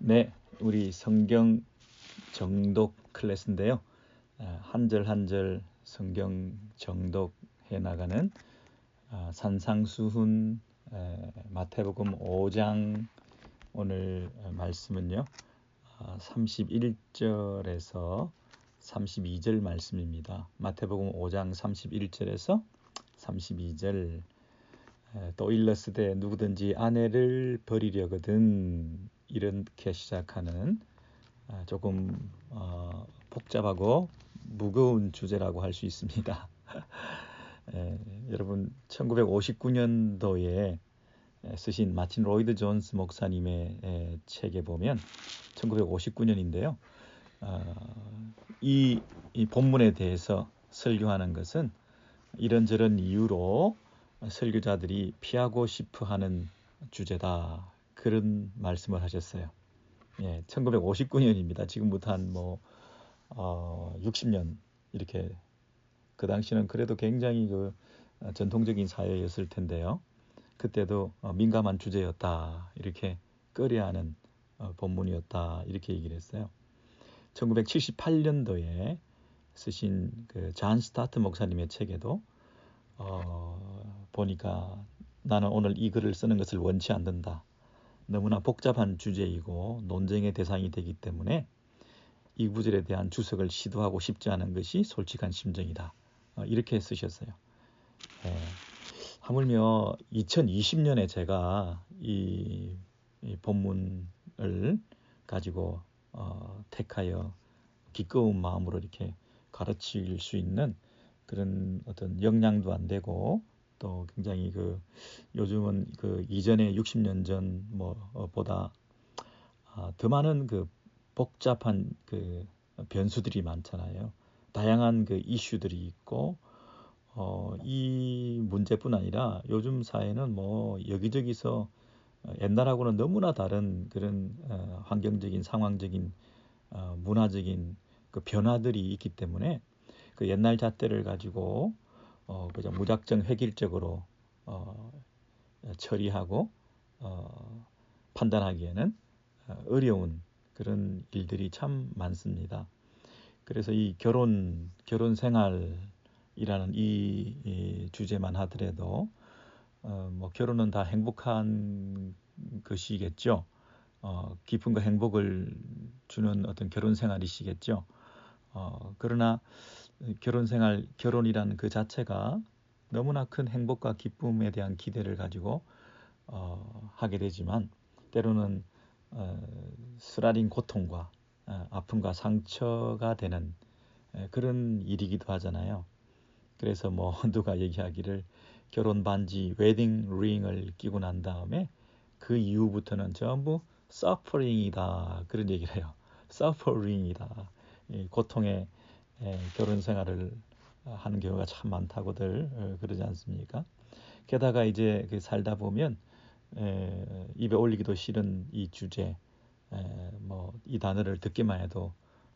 네, 우리 성경 정독 클래스인데요. 한 절 한 절 성경 정독해 나가는 산상수훈 마태복음 5장 오늘 말씀은요. 31절에서 32절 말씀입니다. 마태복음 5장 31절에서 32절 또 일러스되 누구든지 아내를 버리려거든 이렇게 시작하는 조금 복잡하고 무거운 주제라고 할 수 있습니다. 여러분 1959년도에 쓰신 마틴 로이드 존스 목사님의 책에 보면 1959년인데요. 이 본문에 대해서 설교하는 것은 이런저런 이유로 설교자들이 피하고 싶어하는 주제다. 그런 말씀을 하셨어요. 1959년입니다. 지금부터 한 60년 이렇게 그 당시는 그래도 굉장히 전통적인 사회였을 텐데요. 그때도 민감한 주제였다. 이렇게 꺼려하는 본문이었다. 이렇게 얘기를 했어요. 1978년도에 쓰신 잔 스타트 목사님의 책에도 보니까 나는 오늘 이 글을 쓰는 것을 원치 않는다. 너무나 복잡한 주제이고 논쟁의 대상이 되기 때문에 이 구절에 대한 주석을 시도하고 싶지 않은 것이 솔직한 심정이다. 이렇게 쓰셨어요. 하물며 2020년에 제가 이 본문을 가지고 택하여 기꺼운 마음으로 이렇게 가르칠 수 있는 그런 어떤 역량도 안 되고 또 굉장히 요즘은 이전에 60년 전 보다 더 많은 복잡한 변수들이 많잖아요. 다양한 이슈들이 있고 이 문제뿐 아니라 요즘 사회는 여기저기서 옛날하고는 너무나 다른 그런 환경적인 상황적인 문화적인 변화들이 있기 때문에 옛날 잣대를 가지고 그냥 무작정 획일적으로 처리하고 판단하기에는 어려운 그런 일들이 참 많습니다. 그래서 이 결혼 생활이라는 이 주제만 하더라도 결혼은 다 행복한 것이겠죠. 기쁨과 행복을 주는 어떤 결혼 생활이시겠죠. 그러나 결혼이라는 그 자체가 너무나 큰 행복과 기쁨에 대한 기대를 가지고 하게 되지만 때로는 쓰라린 고통과 아픔과 상처가 되는 그런 일이기도 하잖아요. 그래서 누가 얘기하기를 결혼 반지 웨딩 링을 끼고 난 다음에 그 이후부터는 전부 서퍼링이다 그런 얘기를 해요. 서퍼링이다. 고통의 결혼 생활을 하는 경우가 참 많다고들 그러지 않습니까? 게다가 이제 살다 보면 입에 올리기도 싫은 이 주제, 이 단어를 듣기만 해도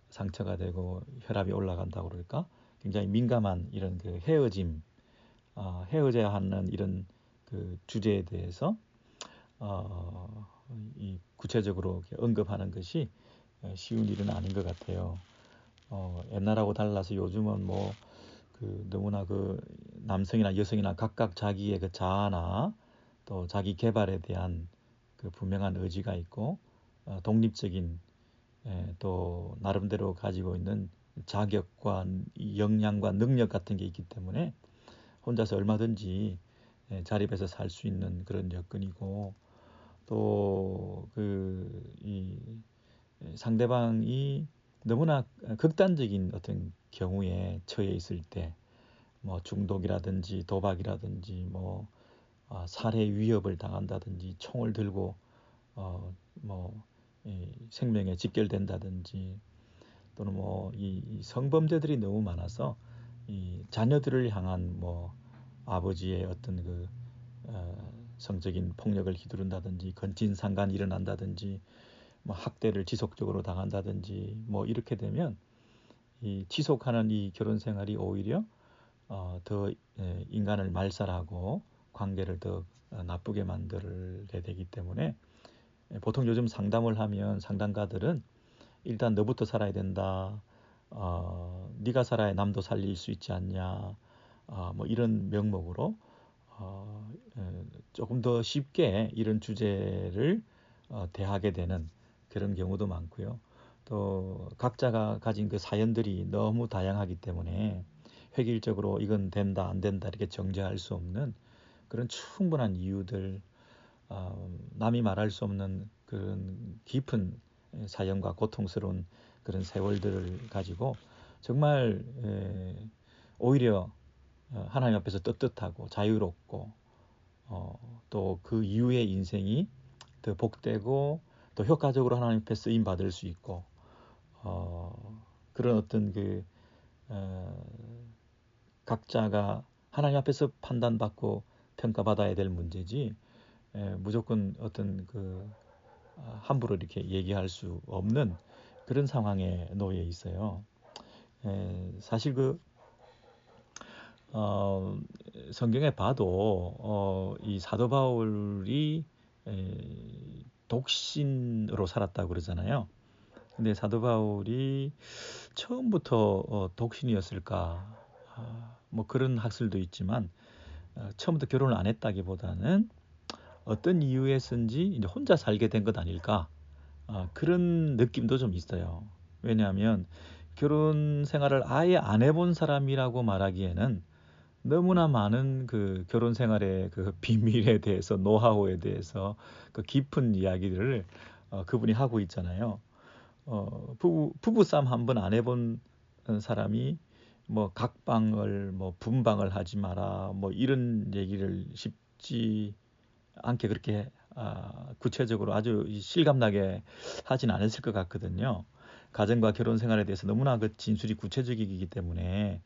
상처가 되고 혈압이 올라간다고 그럴까? 굉장히 민감한 이런 헤어짐, 헤어져야 하는 이런 주제에 대해서 이 구체적으로 언급하는 것이 쉬운 일은 아닌 것 같아요. 옛날하고 달라서 요즘은 너무나 남성이나 여성이나 각각 자기의 자아나 또 자기 개발에 대한 분명한 의지가 있고 독립적인 또 나름대로 가지고 있는 자격과 역량과 능력 같은 게 있기 때문에 혼자서 얼마든지 자립해서 살 수 있는 그런 여건이고 또 이 상대방이 너무나 극단적인 어떤 경우에 처해 있을 때 중독이라든지 도박이라든지 살해 위협을 당한다든지 총을 들고 생명에 직결된다든지 또는 이 성범죄들이 너무 많아서 이 자녀들을 향한 아버지의 어떤 성적인 폭력을 휘두른다든지 건진상간이 일어난다든지 학대를 지속적으로 당한다든지 이렇게 되면 이 지속하는 이 결혼 생활이 오히려 더 인간을 말살하고 관계를 더 나쁘게 만들게 되기 때문에 보통 요즘 상담을 하면 상담가들은 일단 너부터 살아야 된다. 네가 살아야 남도 살릴 수 있지 않냐. 뭐 이런 명목으로 조금 더 쉽게 이런 주제를 대하게 되는 그런 경우도 많고요. 또 각자가 가진 그 사연들이 너무 다양하기 때문에 획일적으로 이건 된다 안 된다 이렇게 정죄할 수 없는 그런 충분한 이유들, 남이 말할 수 없는 그런 깊은 사연과 고통스러운 그런 세월들을 가지고 정말 오히려 하나님 앞에서 떳떳하고 자유롭고 또 그 이후의 인생이 더 복되고 또 효과적으로 하나님 앞에 쓰임 받을 수 있고 그런 어떤 그 각자가 하나님 앞에서 판단받고 평가받아야 될 문제지 무조건 어떤 그 함부로 이렇게 얘기할 수 없는 그런 상황에 놓여 있어요. 사실 성경에 봐도 이 사도 바울이 독신으로 살았다고 그러잖아요. 근데 사도 바울이 처음부터 독신이었을까? 뭐 그런 학설도 있지만 처음부터 결혼을 안 했다기보다는 어떤 이유에서인지 이제 혼자 살게 된 것 아닐까? 그런 느낌도 좀 있어요. 왜냐하면 결혼 생활을 아예 안 해본 사람이라고 말하기에는 너무나 많은 그 결혼 생활의 그 비밀에 대해서 노하우에 대해서 그 깊은 이야기들을 그분이 하고 있잖아요. 부부싸움 한 번 안 해본 사람이 뭐 각방을 뭐 분방을 하지 마라 뭐 이런 얘기를 쉽지 않게 그렇게 구체적으로 아주 실감나게 하진 않았을 것 같거든요. 가정과 결혼 생활에 대해서 너무나 그 진술이 구체적이기 때문에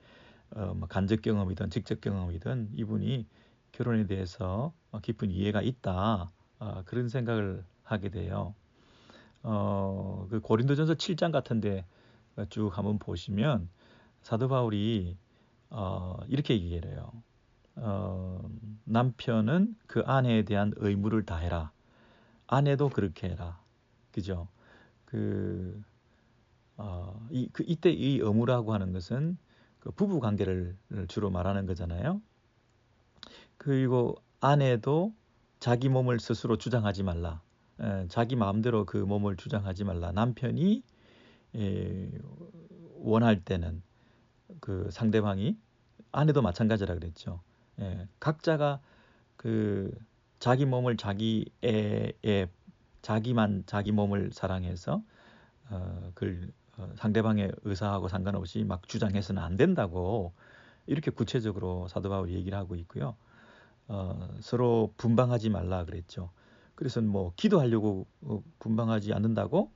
뭐 간접 경험이든 직접 경험이든 이분이 결혼에 대해서 깊은 이해가 있다. 그런 생각을 하게 돼요. 그 고린도전서 7장 같은데 쭉 한번 보시면 사도 바울이 이렇게 얘기를 해요. 남편은 그 아내에 대한 의무를 다해라. 아내도 그렇게 해라. 그죠? 이때 이 의무라고 하는 것은 그 부부 관계를 주로 말하는 거잖아요. 그리고 아내도 자기 몸을 스스로 주장하지 말라. 자기 마음대로 그 몸을 주장하지 말라. 남편이 원할 때는 그 상대방이 아내도 마찬가지라 그랬죠. 각자가 그 자기 몸을 자기만 자기 몸을 사랑해서 상대방의 의사하고 상관없이 막 주장해서는 안 된다고 이렇게 구체적으로 사도 바울이 얘기를 하고 있고요. 서로 분방하지 말라 그랬죠. 그래서 뭐 기도하려고 분방하지 않는다고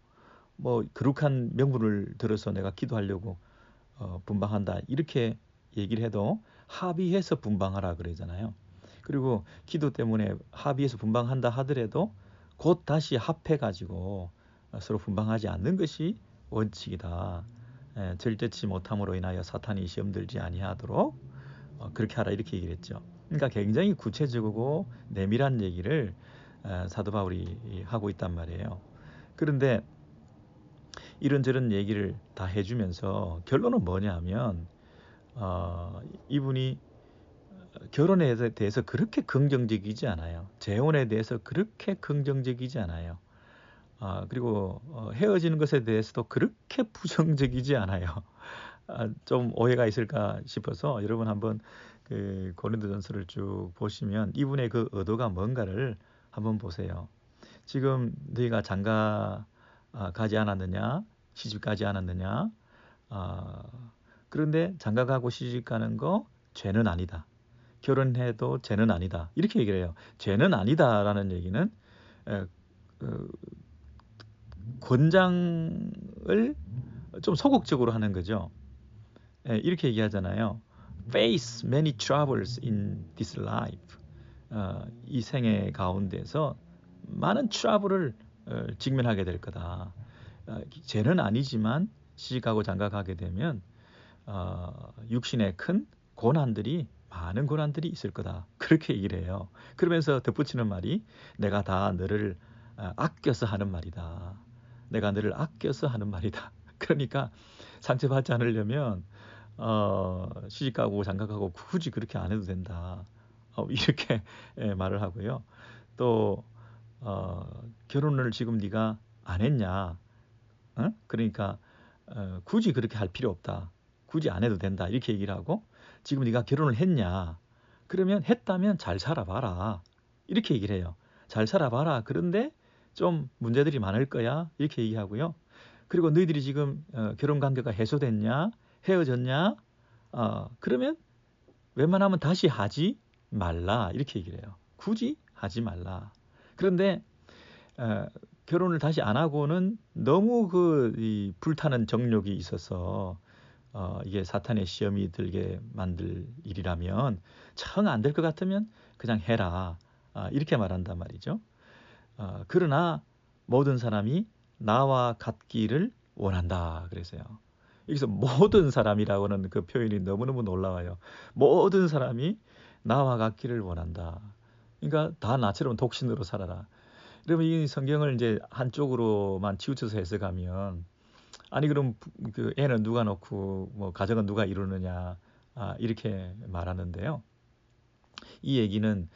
뭐 거룩한 명분을 들어서 내가 기도하려고 분방한다 이렇게 얘기를 해도 합의해서 분방하라 그러잖아요. 그리고 기도 때문에 합의해서 분방한다 하더라도 곧 다시 합해가지고 서로 분방하지 않는 것이 원칙이다. 절제치 못함으로 인하여 사탄이 시험 들지 아니하도록 그렇게 하라 이렇게 얘기를 했죠. 그러니까 굉장히 구체적이고 내밀한 얘기를 사도 바울이 하고 있단 말이에요. 그런데 이런저런 얘기를 다 해주면서 결론은 뭐냐면 이분이 결혼에 대해서 그렇게 긍정적이지 않아요. 재혼에 대해서 그렇게 긍정적이지 않아요. 그리고 헤어지는 것에 대해서도 그렇게 부정적이지 않아요. 좀 오해가 있을까 싶어서 여러분 한번 그 고린도전서를 쭉 보시면 이분의 그 의도가 뭔가를 한번 보세요. 지금 너희가 장가 가지 않았느냐? 시집 가지 않았느냐? 그런데 장가 가고 시집 가는 거 죄는 아니다. 결혼해도 죄는 아니다. 이렇게 얘기를 해요. 죄는 아니다라는 얘기는 권장을 좀 소극적으로 하는 거죠. 이렇게 얘기하잖아요. Face many troubles in this life. 이 생애 가운데서 많은 트러블을 직면하게 될 거다. 죄는 아니지만 시집가고 장가가게 되면 육신의 큰 많은 고난들이 있을 거다. 그렇게 얘기를 해요. 그러면서 덧붙이는 말이 내가 다 너를 아껴서 하는 말이다. 내가 너를 아껴서 하는 말이다. 그러니까 상처받지 않으려면 시집가고 장가가고 굳이 그렇게 안 해도 된다. 이렇게 말을 하고요. 또 결혼을 지금 네가 안 했냐? 그러니까 굳이 그렇게 할 필요 없다. 굳이 안 해도 된다. 이렇게 얘기를 하고 지금 네가 결혼을 했냐? 그러면 했다면 잘 살아봐라. 이렇게 얘기를 해요. 잘 살아봐라. 그런데 좀 문제들이 많을 거야. 이렇게 얘기하고요. 그리고 너희들이 지금 결혼 관계가 해소됐냐? 헤어졌냐? 그러면 웬만하면 다시 하지 말라. 이렇게 얘기를 해요. 굳이 하지 말라. 그런데 결혼을 다시 안 하고는 너무 이 불타는 정욕이 있어서 이게 사탄의 시험이 들게 만들 일이라면 정 안 될 것 같으면 그냥 해라. 이렇게 말한단 말이죠. 그러나 모든 사람이 나와 같기를 원한다. 그래서요. 여기서 모든 사람이라고는 그 표현이 너무너무 놀라워요. 모든 사람이 나와 같기를 원한다. 그러니까 다 나처럼 독신으로 살아라. 그러면 이 성경을 이제 한쪽으로만 치우쳐서 해석하면 아니 그럼 그 애는 누가 놓고 뭐 가정은 누가 이루느냐 이렇게 말하는데요. 이 얘기는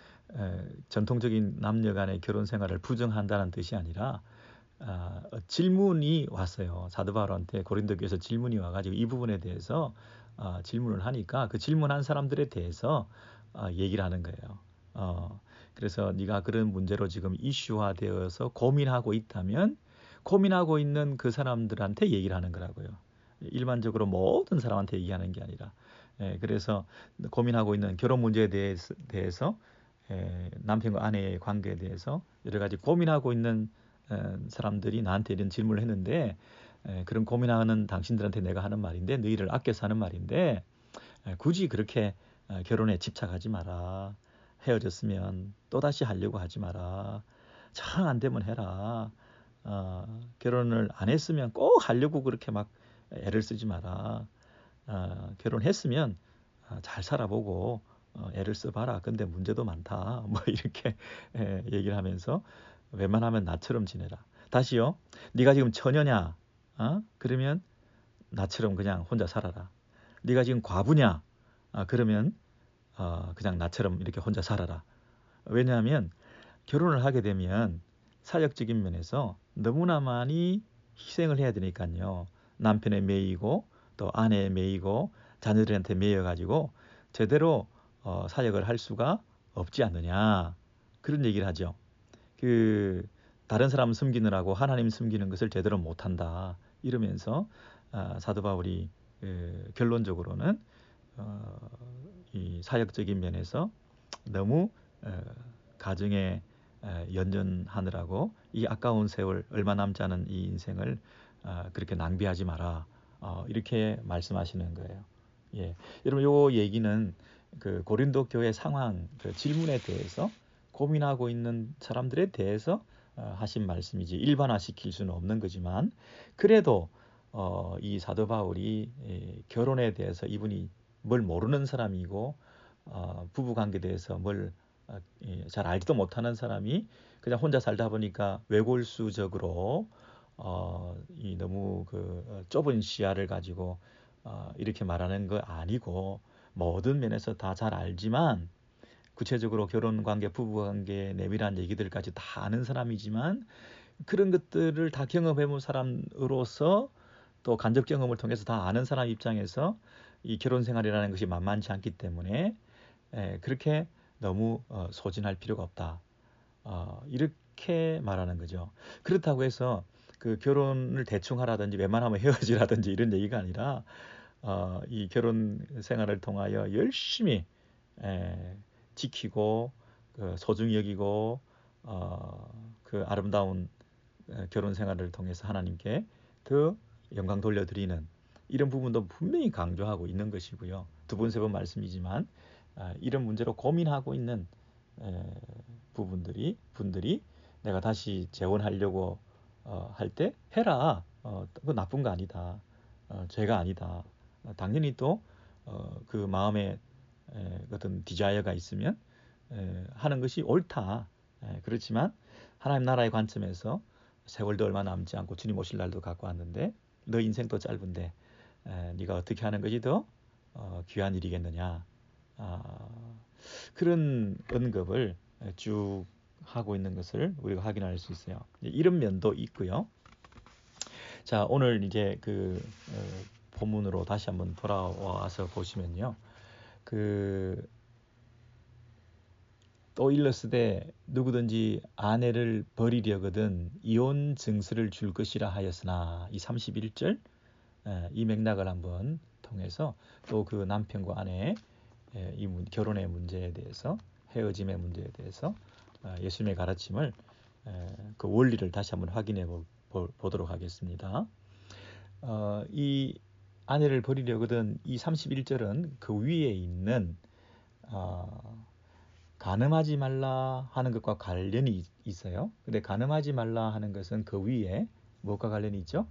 전통적인 남녀 간의 결혼 생활을 부정한다는 뜻이 아니라 질문이 왔어요. 사도 바울한테 고린도 교회에서 질문이 와가지고 이 부분에 대해서 질문을 하니까 그 질문한 사람들에 대해서 얘기를 하는 거예요. 그래서 네가 그런 문제로 지금 이슈화되어서 고민하고 있다면 고민하고 있는 그 사람들한테 얘기를 하는 거라고요. 일반적으로 모든 사람한테 얘기하는 게 아니라. 그래서 고민하고 있는 결혼 문제에 대해서 남편과 아내의 관계에 대해서 여러 가지 고민하고 있는 사람들이 나한테 이런 질문을 했는데 그런 고민하는 당신들한테 내가 하는 말인데 너희를 아껴서 하는 말인데 굳이 그렇게 결혼에 집착하지 마라. 헤어졌으면 또다시 하려고 하지 마라. 정 안 되면 해라. 결혼을 안 했으면 꼭 하려고 그렇게 막 애를 쓰지 마라. 결혼했으면 잘 살아보고 애를 써봐라. 근데 문제도 많다. 뭐 이렇게 얘기를 하면서 웬만하면 나처럼 지내라. 다시요. 네가 지금 처녀냐? 그러면 나처럼 그냥 혼자 살아라. 네가 지금 과부냐? 그러면 그냥 나처럼 이렇게 혼자 살아라. 왜냐하면 결혼을 하게 되면 사역적인 면에서 너무나 많이 희생을 해야 되니까요. 남편에 매이고 또 아내에 매이고 자녀들한테 매여가지고 제대로 사역을 할 수가 없지 않느냐. 그런 얘기를 하죠. 그 다른 사람 섬기느라고 하나님 섬기는 것을 제대로 못한다. 이러면서 사도 바울이 결론적으로는 이 사역적인 면에서 너무 가정에 연연하느라고 이 아까운 세월 얼마 남지 않은 이 인생을 그렇게 낭비하지 마라. 이렇게 말씀하시는 거예요. 예, 여러분 요 얘기는 그 고린도 교회 상황 그 질문에 대해서 고민하고 있는 사람들에 대해서 하신 말씀이지 일반화시킬 수는 없는 거지만 그래도 이 사도 바울이 결혼에 대해서 이분이 뭘 모르는 사람이고 부부 관계에 대해서 뭘 잘 알지도 못하는 사람이 그냥 혼자 살다 보니까 외골수적으로 이 너무 그 좁은 시야를 가지고 이렇게 말하는 거 아니고 모든 면에서 다 잘 알지만 구체적으로 결혼 관계, 부부 관계 내밀한 얘기들까지 다 아는 사람이지만 그런 것들을 다 경험해 본 사람으로서 또 간접 경험을 통해서 다 아는 사람 입장에서 이 결혼 생활이라는 것이 만만치 않기 때문에 그렇게 너무 소진할 필요가 없다. 이렇게 말하는 거죠. 그렇다고 해서 그 결혼을 대충 하라든지 웬만하면 헤어지라든지 이런 얘기가 아니라 이 결혼 생활을 통하여 열심히 지키고 소중히 여기고 그 아름다운 결혼 생활을 통해서 하나님께 더 영광 돌려드리는 이런 부분도 분명히 강조하고 있는 것이고요. 두 번, 세 번 말씀이지만 이런 문제로 고민하고 있는 분들이 내가 다시 재혼하려고 할 때 해라. 그거 나쁜 거 아니다. 죄가 아니다. 당연히 또 그 마음에 어떤 디자이어가 있으면 하는 것이 옳다. 그렇지만 하나님 나라의 관점에서 세월도 얼마 남지 않고 주님 오실 날도 갖고 왔는데 너 인생도 짧은데 네가 어떻게 하는 것이 더 귀한 일이겠느냐. 그런 언급을 쭉 하고 있는 것을 우리가 확인할 수 있어요. 이런 면도 있고요. 자, 오늘 이제 그 본문으로 다시 한번 돌아와서 보시면요. 또 일렀으되 누구든지 아내를 버리려거든 이혼 증서를 줄 것이라 하였으나, 이 31절 이 맥락을 한번 통해서 또 그 남편과 아내의 이 결혼의 문제에 대해서, 헤어짐의 문제에 대해서 예수님의 가르침을 그 원리를 다시 한번 확인해 보도록 하겠습니다. 이 아내를 버리려거든, 이 31절은 그 위에 있는 간음하지 말라 하는 것과 관련이 있어요. 근데 간음하지 말라 하는 것은 그 위에 무엇과 관련이 있죠?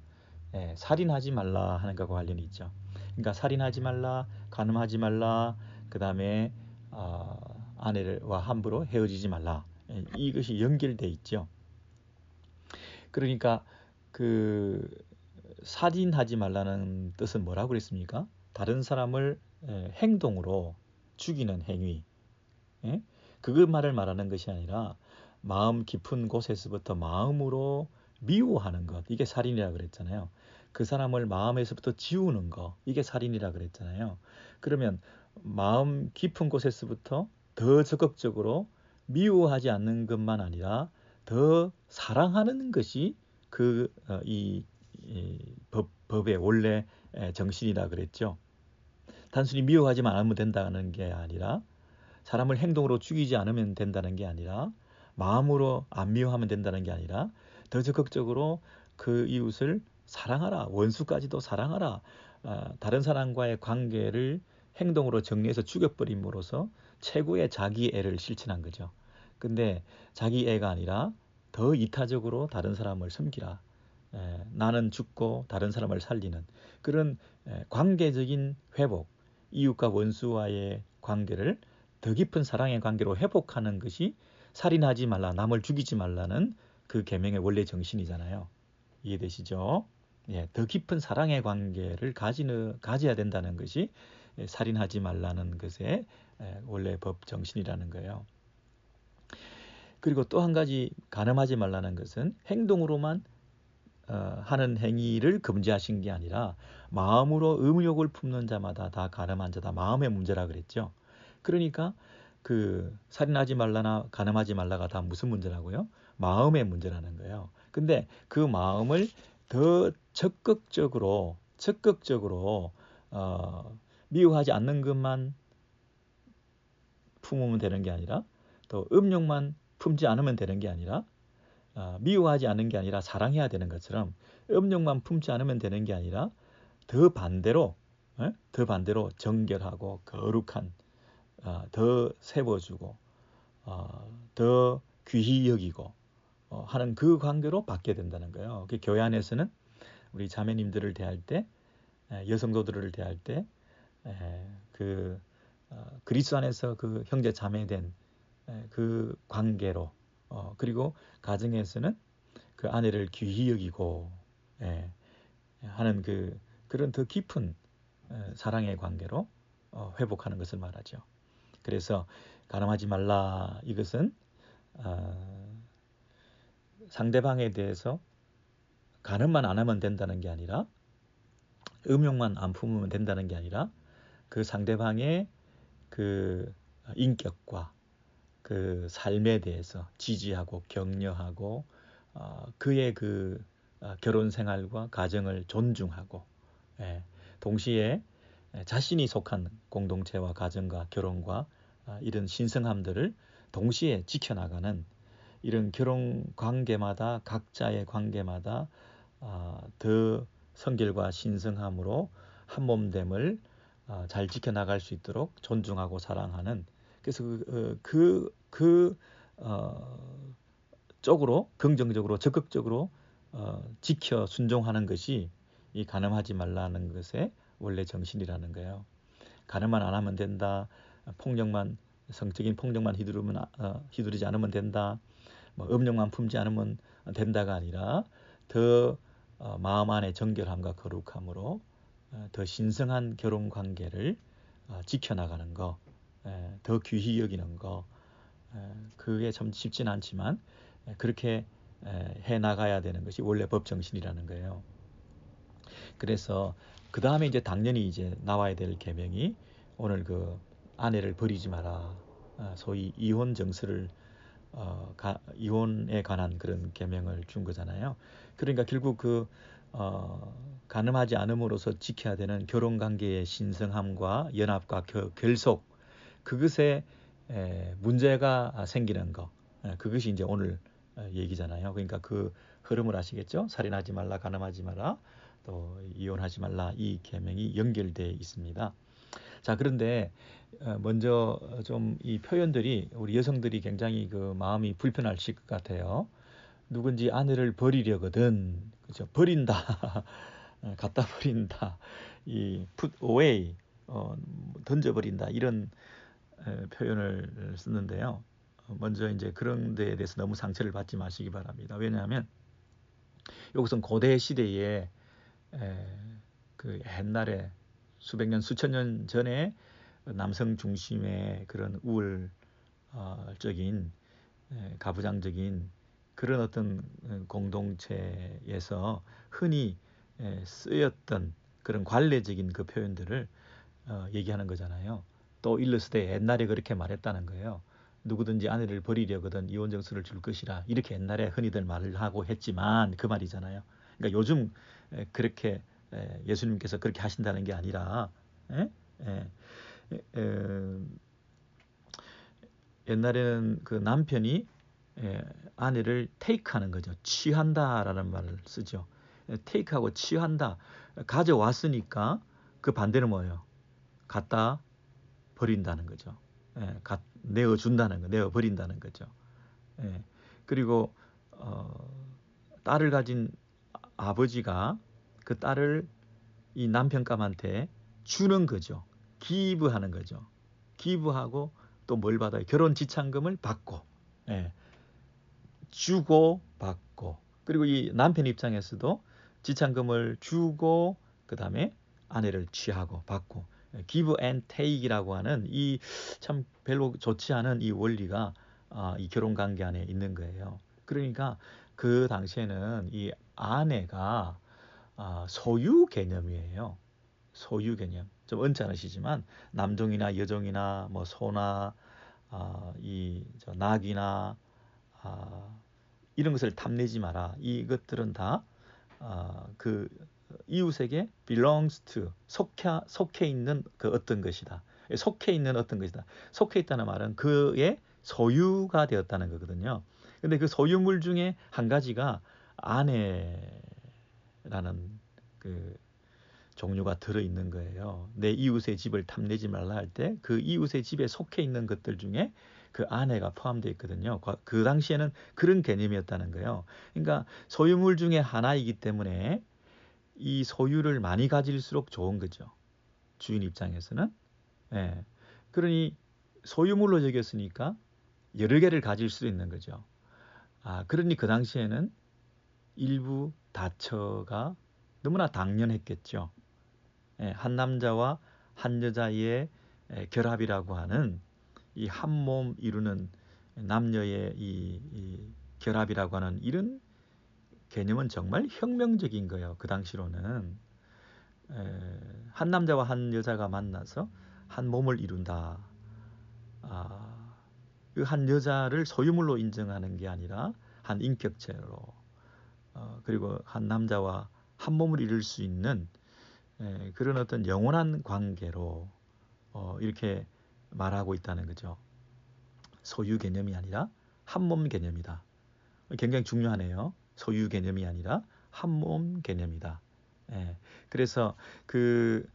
살인하지 말라 하는 것과 관련이 있죠. 그러니까 살인하지 말라, 간음하지 말라, 그 다음에 아내와 함부로 헤어지지 말라, 이것이 연결돼 있죠. 그러니까 그 살인하지 말라는 뜻은 뭐라고 그랬습니까? 다른 사람을 행동으로 죽이는 행위. 그것만을 말하는 것이 아니라 마음 깊은 곳에서부터 마음으로 미워하는 것, 이게 살인이라 그랬잖아요. 그 사람을 마음에서부터 지우는 것, 이게 살인이라 그랬잖아요. 그러면 마음 깊은 곳에서부터 더 적극적으로 미워하지 않는 것만 아니라 더 사랑하는 것이 이 법의 원래 정신이라 그랬죠. 단순히 미워하지만 않으면 된다는 게 아니라, 사람을 행동으로 죽이지 않으면 된다는 게 아니라, 마음으로 안 미워하면 된다는 게 아니라 더 적극적으로 그 이웃을 사랑하라, 원수까지도 사랑하라. 다른 사람과의 관계를 행동으로 정리해서 죽여버림으로써 최고의 자기애를 실천한 거죠. 근데 자기애가 아니라 더 이타적으로 다른 사람을 섬기라. 나는 죽고 다른 사람을 살리는 그런 관계적인 회복, 이웃과 원수와의 관계를 더 깊은 사랑의 관계로 회복하는 것이 살인하지 말라, 남을 죽이지 말라는 그 계명의 원래 정신이잖아요. 이해되시죠? 더 깊은 사랑의 관계를 가져야 된다는 것이 살인하지 말라는 것의 원래 법 정신이라는 거예요. 그리고 또 한 가지, 간음하지 말라는 것은 행동으로만 하는 행위를 금지하신 게 아니라 마음으로 음욕을 품는 자마다 다 간음한 자다, 마음의 문제라 그랬죠. 그러니까 그 살인하지 말라나 간음하지 말라가 다 무슨 문제라고요? 마음의 문제라는 거예요. 근데 그 마음을 더 적극적으로 미워하지 않는 것만 품으면 되는 게 아니라, 또 음욕만 품지 않으면 되는 게 아니라, 미워하지 않는 게 아니라 사랑해야 되는 것처럼, 음욕만 품지 않으면 되는 게 아니라 더 반대로 정결하고 거룩한, 더 세워주고 더 귀히 여기고 하는 그 관계로 받게 된다는 거예요. 그 교회 안에서는 우리 자매님들을 대할 때, 여성도들을 대할 때, 그리스도 안에서 그 형제 자매된 그 관계로, 그리고 가정에서는 그 아내를 귀히 여기고 하는 그런 더 깊은 사랑의 관계로 회복하는 것을 말하죠. 그래서 간음하지 말라, 이것은 상대방에 대해서 간음만 안 하면 된다는 게 아니라, 음욕만 안 품으면 된다는 게 아니라, 그 상대방의 그 인격과 그 삶에 대해서 지지하고 격려하고 그의 그 결혼 생활과 가정을 존중하고, 동시에 자신이 속한 공동체와 가정과 결혼과 이런 신성함들을 동시에 지켜나가는 이런 결혼 관계마다, 각자의 관계마다 더 성결과 신성함으로 한몸됨을 잘 지켜나갈 수 있도록 존중하고 사랑하는, 그래서 쪽으로 긍정적으로 적극적으로 지켜 순종하는 것이 이 간음하지 말라는 것의 원래 정신이라는 거예요. 간음만 안 하면 된다, 성적인 폭력만 휘두르지 않으면 된다, 뭐 음욕만 품지 않으면 된다가 아니라 더 마음 안의 정결함과 거룩함으로 더 신성한 결혼 관계를 지켜나가는 거, 더 귀히 여기는 거, 그게 참 쉽지는 않지만 그렇게 해 나가야 되는 것이 원래 법 정신이라는 거예요. 그래서 그 다음에 이제 당연히 이제 나와야 될 계명이 오늘 그 아내를 버리지 마라, 소위 이혼 정서를 이혼에 관한 그런 계명을 준 거잖아요. 그러니까 결국 그 가늠하지 않음으로써 지켜야 되는 결혼 관계의 신성함과 연합과 결속, 그것에 문제가 생기는 거, 그것이 이제 오늘 얘기잖아요. 그러니까 그 흐름을 아시겠죠? 살인하지 말라, 가늠하지 마라, 또 이혼하지 말라, 이 계명이 연결돼 있습니다. 자, 그런데 먼저 좀 이 표현들이 우리 여성들이 굉장히 그 마음이 불편하실 것 같아요. 누군지 아내를 버리려거든, 그죠? 버린다, 갖다 버린다, 이 put away, 던져버린다, 이런 표현을 쓰는데요. 먼저 이제 그런 데에 대해서 너무 상처를 받지 마시기 바랍니다. 왜냐하면 이것은 고대 시대에 그 옛날에 수백 년, 수천 년 전에 남성 중심의 그런 우월적인 가부장적인 그런 어떤 공동체에서 흔히 쓰였던 그런 관례적인 그 표현들을 얘기하는 거잖아요. 또 일러스되 옛날에 그렇게 말했다는 거예요. 누구든지 아내를 버리려거든 이혼 정서를 줄 것이라, 이렇게 옛날에 흔히들 말을 하고 했지만 그 말이잖아요. 그러니까 요즘 그렇게 예수님께서 그렇게 하신다는 게 아니라, 에? 에, 옛날에는 그 남편이 아내를 테이크하는 거죠. 취한다라는 말을 쓰죠. 테이크하고 취한다. 가져왔으니까 그 반대는 뭐예요? 갖다 버린다는 거죠. 내어준다는 거, 내어버린다는 거죠. 그리고 딸을 가진 아버지가 그 딸을 이 남편감한테 주는 거죠. 기부하는 거죠. 기부하고 또 뭘 받아요? 결혼 지참금을 받고, 주고 받고, 그리고 이 남편 입장에서도 지참금을 주고 그 다음에 아내를 취하고 받고, give and take이라고 하는 이 참 별로 좋지 않은 이 원리가 이 결혼 관계 안에 있는 거예요. 그러니까 그 당시에는 이 아내가 소유 개념이에요. 소유 개념. 좀 언짢으시지만 남종이나 여종이나 뭐 소나 이 낙이나 이런 것을 탐내지 마라. 이것들은 다 그 이웃에게 belongs to, 속해 있는 그 어떤 것이다. 속해 있는 어떤 것이다. 속해 있다는 말은 그의 소유가 되었다는 거거든요. 근데 그 소유물 중에 한 가지가 아내라는 그 종류가 들어있는 거예요. 내 이웃의 집을 탐내지 말라 할 때 그 이웃의 집에 속해 있는 것들 중에 그 아내가 포함되어 있거든요. 그 당시에는 그런 개념이었다는 거예요. 그러니까 소유물 중에 하나이기 때문에 이 소유를 많이 가질수록 좋은 거죠. 주인 입장에서는. 예. 그러니 소유물로 여겼으니까 여러 개를 가질 수 있는 거죠. 그러니 그 당시에는 일부 다처가 너무나 당연했겠죠. 한 남자와 한 여자의 결합이라고 하는 이 한 몸 이루는 남녀의 이 결합이라고 하는 이런 개념은 정말 혁명적인 거예요. 그 당시로는 한 남자와 한 여자가 만나서 한 몸을 이룬다. 그 한 여자를 소유물로 인정하는 게 아니라 한 인격체로, 그리고 한 남자와 한 몸을 이룰 수 있는 그런 어떤 영원한 관계로 이렇게 말하고 있다는 거죠. 소유 개념이 아니라 한 몸 개념이다. 굉장히 중요하네요. 소유 개념이 아니라 한 몸 개념이다. 그래서 그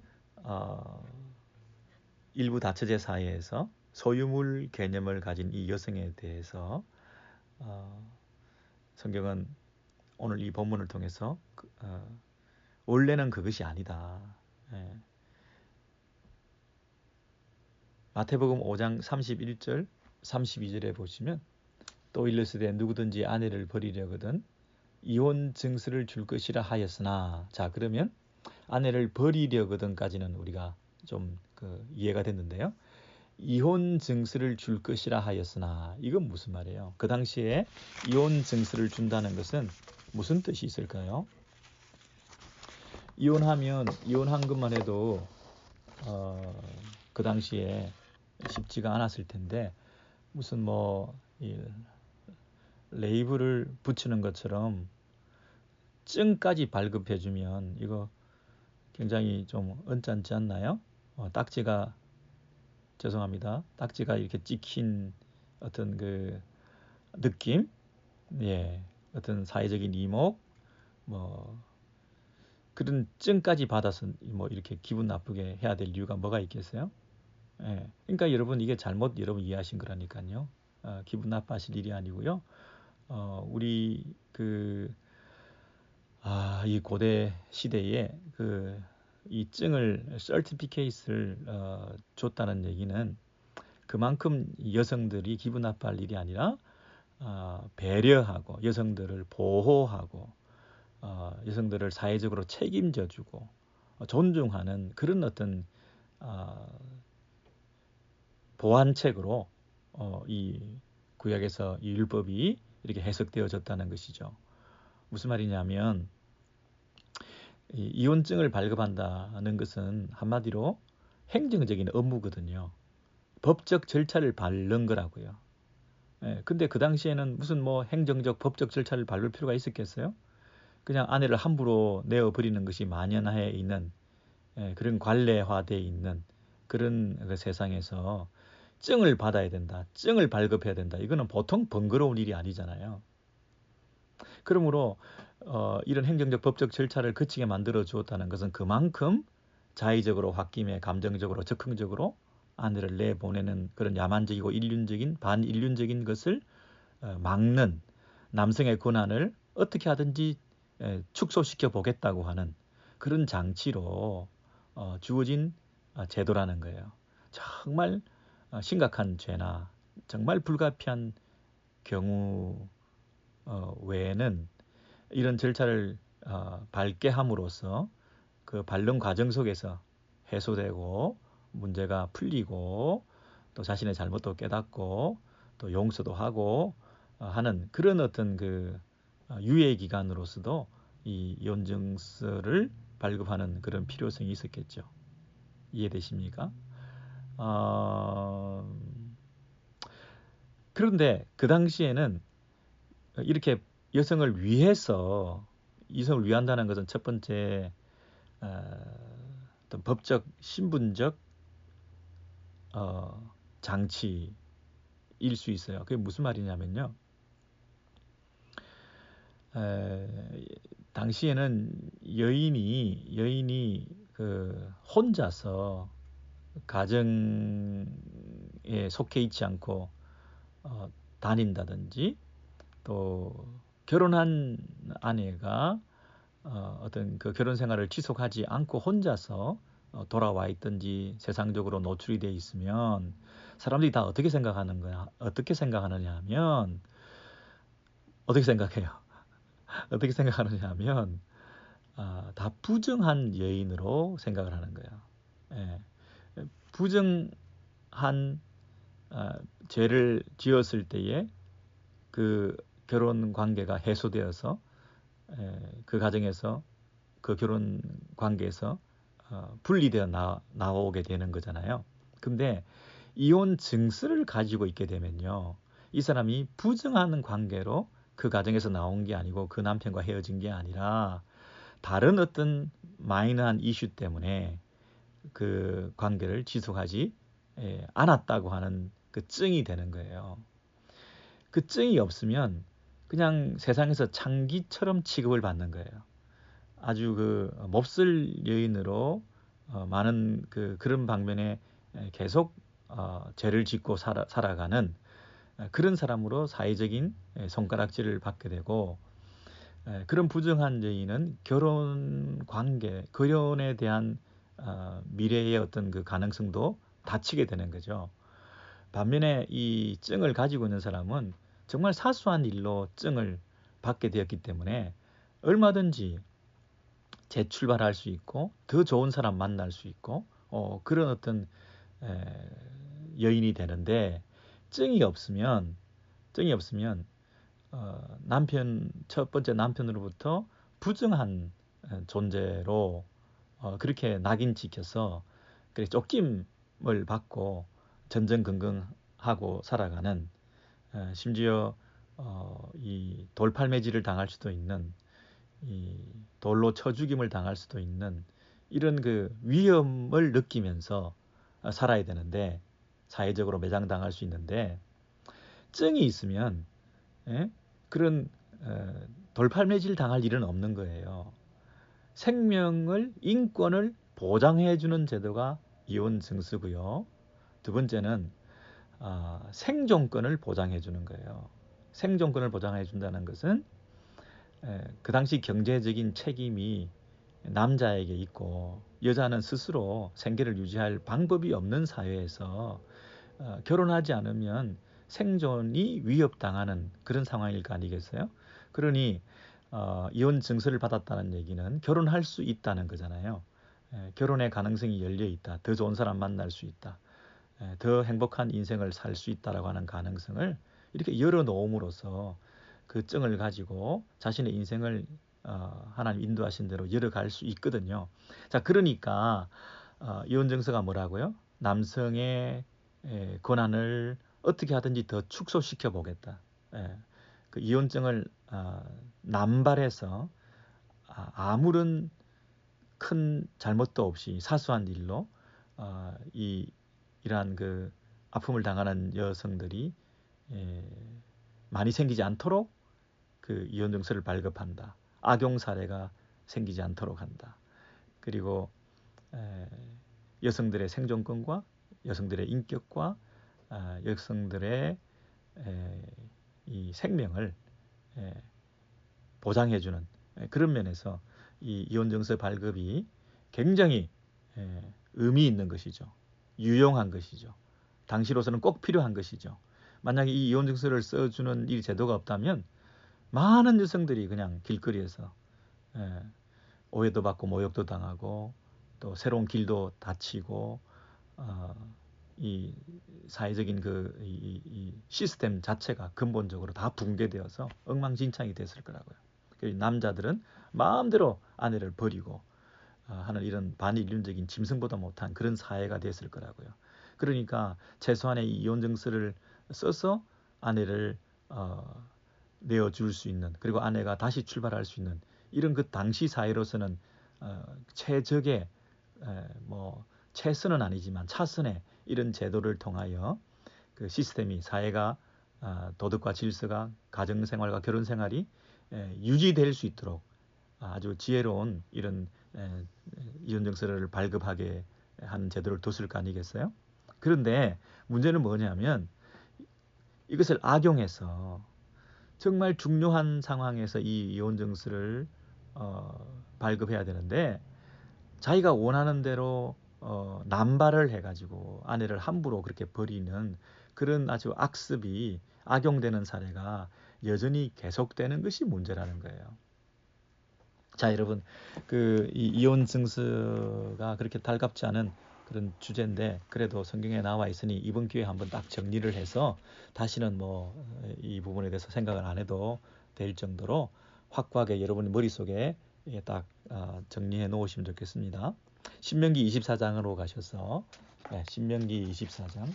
일부 다처제 사회에서 소유물 개념을 가진 이 여성에 대해서 성경은 오늘 이 본문을 통해서 원래는 그것이 아니다. 마태복음 5장 31절 32절에 보시면 또 일렀으되 누구든지 아내를 버리려거든 이혼 증서를 줄 것이라 하였으나, 자 그러면 아내를 버리려거든까지는 우리가 좀 이해가 됐는데요. 이혼 증서를 줄 것이라 하였으나, 이건 무슨 말이에요? 그 당시에 이혼 증서를 준다는 것은 무슨 뜻이 있을까요? 이혼한 것만 해도 그 당시에 쉽지가 않았을 텐데, 무슨 레이블을 붙이는 것처럼 증까지 발급해주면 이거 굉장히 좀 언짢지 않나요? 딱지가 이렇게 찍힌 어떤 그 느낌, 예, 어떤 사회적인 이목, 그런 증까지 받아서 이렇게 기분 나쁘게 해야 될 이유가 뭐가 있겠어요? 예, 그러니까 여러분 이게 잘못 여러분 이해하신 거라니까요. 기분 나빠하실 일이 아니고요. 우리 이 고대 시대에 이 증을 서티피케이트를 줬다는 얘기는 그만큼 여성들이 기분 나빠할 일이 아니라 배려하고 여성들을 보호하고 여성들을 사회적으로 책임져주고 존중하는 그런 어떤 보완책으로 이 구약에서 이 율법이 이렇게 해석되어졌다는 것이죠. 무슨 말이냐면 이 이혼증을 발급한다는 것은 한마디로 행정적인 업무거든요. 법적 절차를 밟는 거라고요. 근데 그 당시에는 무슨 행정적 법적 절차를 밟을 필요가 있었겠어요? 그냥 아내를 함부로 내어버리는 것이 만연해 있는 그런 관례화되어 있는 그런 세상에서 증을 받아야 된다, 증을 발급해야 된다. 이거는 보통 번거로운 일이 아니잖아요. 그러므로 이런 행정적 법적 절차를 거치게 만들어 주었다는 것은 그만큼 자의적으로 홧김에 감정적으로 적극적으로 아내를 내보내는 그런 야만적이고 반인륜적인 것을 막는 남성의 권한을 어떻게 하든지 축소시켜 보겠다고 하는 그런 장치로 주어진 제도라는 거예요. 정말 심각한 죄나 정말 불가피한 경우 외에는 이런 절차를 밟게 함으로써 그 밟는 과정 속에서 해소되고 문제가 풀리고 또 자신의 잘못도 깨닫고 또 용서도 하고 하는 그런 어떤 유예 기간으로서도 이 이혼증서를 발급하는 그런 필요성이 있었겠죠. 이해되십니까? 그런데 그 당시에는 이렇게 여성을 위해서 이성을 위한다는 것은 첫 번째 어떤 법적 신분적 장치일 수 있어요. 그게 무슨 말이냐면요. 당시에는 여인이 혼자서 가정에 속해 있지 않고 다닌다든지 또 결혼한 아내가 어떤 그 결혼 생활을 지속하지 않고 혼자서 돌아와 있든지 세상적으로 노출이 돼 있으면 사람들이 다 어떻게 생각하느냐 하면 어떻게 생각해요? 어떻게 생각하느냐 하면 다 부정한 여인으로 생각을 하는 거예요. 예. 부정한 죄를 지었을 때에 그 결혼 관계가 해소되어서 그 가정에서 그 결혼 관계에서 분리되어 나오게 되는 거잖아요. 근데 이혼 증서를 가지고 있게 되면요, 이 사람이 부정하는 관계로 그 가정에서 나온 게 아니고 그 남편과 헤어진 게 아니라 다른 어떤 마이너한 이슈 때문에 그 관계를 지속하지 않았다고 하는 그 증이 되는 거예요. 그 증이 없으면 그냥 세상에서 창기처럼 취급을 받는 거예요. 아주 몹쓸 여인으로 많은 그런 방면에 계속 죄를 짓고 살아가는 그런 사람으로 사회적인 손가락질을 받게 되고, 그런 부정한 여인은 결혼에 대한 미래의 어떤 그 가능성도 닫히게 되는 거죠. 반면에 이 증을 가지고 있는 사람은 정말 사소한 일로 증을 받게 되었기 때문에 얼마든지 재출발할 수 있고 더 좋은 사람 만날 수 있고 그런 어떤 여인이 되는데 증이 없으면 첫 번째 남편으로부터 부정한 존재로 그렇게 낙인 찍혀서 그래 쫓김을 받고 전전긍긍하고 살아가는 심지어 이 돌팔매질을 당할 수도 있는 이 돌로 쳐 죽임을 당할 수도 있는 이런 그 위험을 느끼면서 살아야 되는데 사회적으로 매장당할 수 있는데 증이 있으면 그런 돌팔매질 당할 일은 없는 거예요. 생명을 인권을 보장해 주는 제도가 이혼 증서고요. 두 번째는 생존권을 보장해 주는 거예요. 생존권을 보장해 준다는 것은 그 당시 경제적인 책임이 남자에게 있고 여자는 스스로 생계를 유지할 방법이 없는 사회에서 결혼하지 않으면 생존이 위협당하는 그런 상황일 거 아니겠어요? 그러니 이혼 증서를 받았다는 얘기는 결혼할 수 있다는 거잖아요. 결혼의 가능성이 열려 있다. 더 좋은 사람 만날 수 있다. 더 행복한 인생을 살 수 있다라고 하는 가능성을 이렇게 열어놓음으로써 그 증을 가지고 자신의 인생을 하나님 인도하신 대로 열어갈 수 있거든요. 자, 그러니까 이혼 증서가 뭐라고요? 남성의 권한을 어떻게 하든지 더 축소시켜 보겠다. 그 이혼증을 남발해서 아무런 큰 잘못도 없이 사소한 일로 이러한 그 아픔을 당하는 여성들이 많이 생기지 않도록 그 이혼 증서를 발급한다. 악용 사례가 생기지 않도록 한다. 그리고 여성들의 생존권과 여성들의 인격과 여성들의 이 생명을 보장해주는 그런 면에서 이 이혼 증서 발급이 굉장히 의미 있는 것이죠. 유용한 것이죠. 당시로서는 꼭 필요한 것이죠. 만약에 이 이혼 증서를 써주는 이 제도가 없다면 많은 여성들이 그냥 길거리에서 오해도 받고 모욕도 당하고 또 새로운 길도 닫히고 이 사회적인 이 시스템 자체가 근본적으로 다 붕괴되어서 엉망진창이 됐을 거라고요. 남자들은 마음대로 아내를 버리고 하는 이런 반인륜적인 짐승보다 못한 그런 사회가 됐을 거라고요. 그러니까 최소한의 이혼 증서를 써서 아내를 내어줄 수 있는, 그리고 아내가 다시 출발할 수 있는 이런 그 당시 사회로서는 최적의 최선은 아니지만 차선의 이런 제도를 통하여 그 시스템이 사회가 도덕과 질서가 가정생활과 결혼생활이 유지될 수 있도록 아주 지혜로운 이런 이혼 증서를 발급하게 하는 제도를 뒀을 거 아니겠어요? 그런데 문제는 뭐냐면 이것을 악용해서 정말 중요한 상황에서 이 이혼 증서를 발급해야 되는데 자기가 원하는 대로 남발을 해가지고 아내를 함부로 그렇게 버리는 그런 아주 악습이 악용되는 사례가 여전히 계속되는 것이 문제라는 거예요. 자, 여러분, 이 이혼 증서가 그렇게 달갑지 않은 그런 주제인데 그래도 성경에 나와 있으니 이번 기회에 한번 딱 정리를 해서 다시는 이 부분에 대해서 생각을 안 해도 될 정도로 확고하게 여러분의 머릿속에 딱 정리해 놓으시면 좋겠습니다. 신명기 24장으로 가셔서 신명기 24장